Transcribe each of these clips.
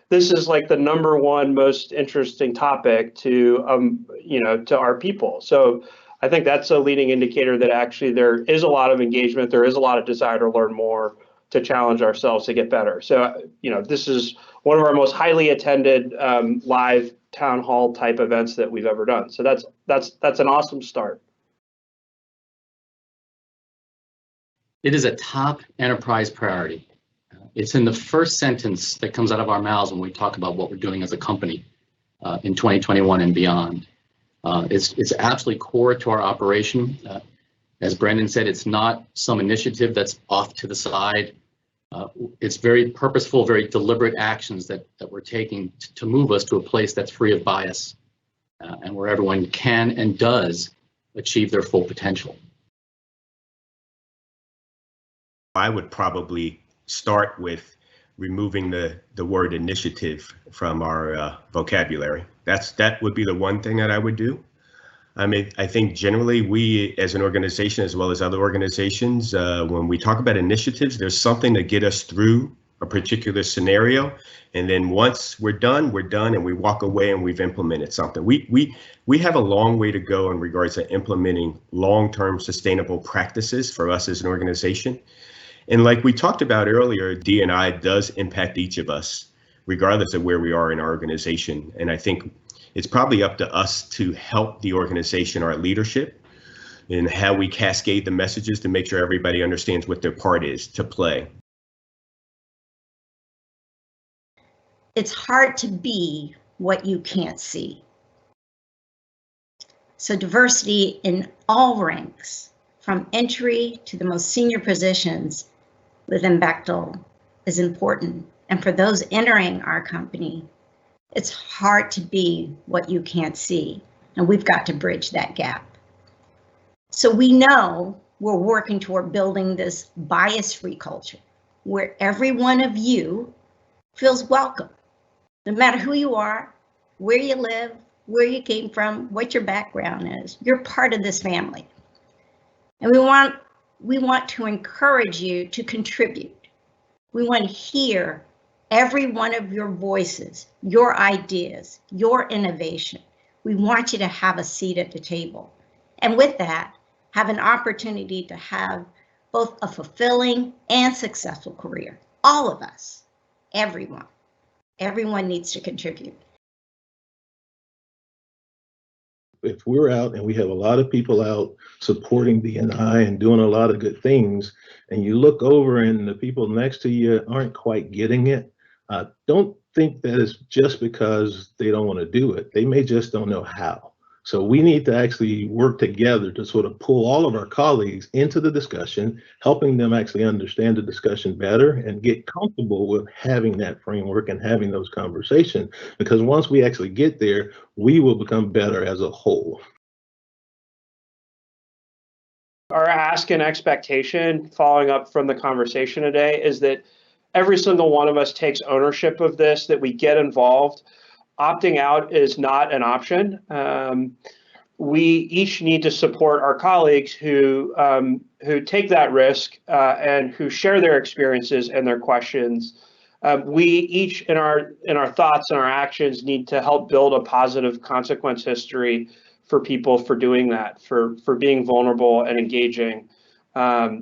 this is like the number one most interesting topic to to our people. So I think that's a leading indicator that actually there is a lot of engagement, there is a lot of desire to learn more, to challenge ourselves to get better. So this is one of our most highly attended live town hall type events that we've ever done. So that's an awesome start. It is a top enterprise priority. It's in the first sentence that comes out of our mouths when we talk about what we're doing as a company in 2021 and beyond. It's absolutely core to our operation. As Brandon said, it's not some initiative that's off to the side. It's very purposeful, very deliberate actions that we're taking to move us to a place that's free of bias and where everyone can and does achieve their full potential. I would probably start with removing the word initiative from our vocabulary. That would be the one thing that I would do. I mean, I think generally we as an organization, as well as other organizations, when we talk about initiatives, there's something to get us through a particular scenario. And then once we're done and we walk away and we've implemented something. We have a long way to go in regards to implementing long-term sustainable practices for us as an organization. And like we talked about earlier, D&I does impact each of us, regardless of where we are in our organization. And I think it's probably up to us to help the organization, our leadership, in how we cascade the messages to make sure everybody understands what their part is to play. It's hard to be what you can't see. So diversity in all ranks, from entry to the most senior positions within Bechtel, is important. And for those entering our company, it's hard to be what you can't see. And we've got to bridge that gap. So we know we're working toward building this bias-free culture where every one of you feels welcome, no matter who you are, where you live, where you came from, what your background is. You're part of this family. And we want to encourage you to contribute. We want to hear every one of your voices, your ideas, your innovation. We want you to have a seat at the table. And with that, have an opportunity to have both a fulfilling and successful career. All of us, everyone needs to contribute. If we're out and we have a lot of people out supporting D&I and doing a lot of good things, and you look over and the people next to you aren't quite getting it, don't think that it's just because they don't want to do it. They may just don't know how. So we need to actually work together to sort of pull all of our colleagues into the discussion, helping them actually understand the discussion better and get comfortable with having that framework and having those conversations. Because once we actually get there, we will become better as a whole. Our ask and expectation, following up from the conversation today, is that every single one of us takes ownership of this, that we get involved. Opting out is not an option. We each need to support our colleagues who take that risk and who share their experiences and their questions. We each, in our thoughts and our actions, need to help build a positive consequence history for people for doing that, for being vulnerable and engaging.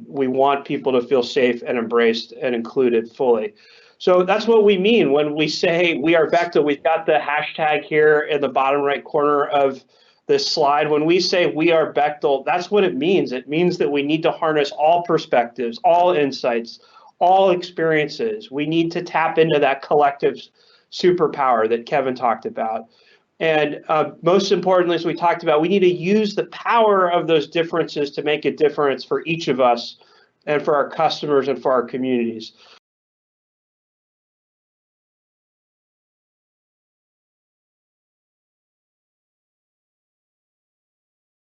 We want people to feel safe and embraced and included fully. So that's what we mean when we say we are Bechtel. We've got the hashtag here in the bottom right corner of this slide. When we say we are Bechtel, that's what it means. It means that we need to harness all perspectives, all insights, all experiences. We need to tap into that collective superpower that Kevin talked about. And most importantly, as we talked about, we need to use the power of those differences to make a difference for each of us and for our customers and for our communities.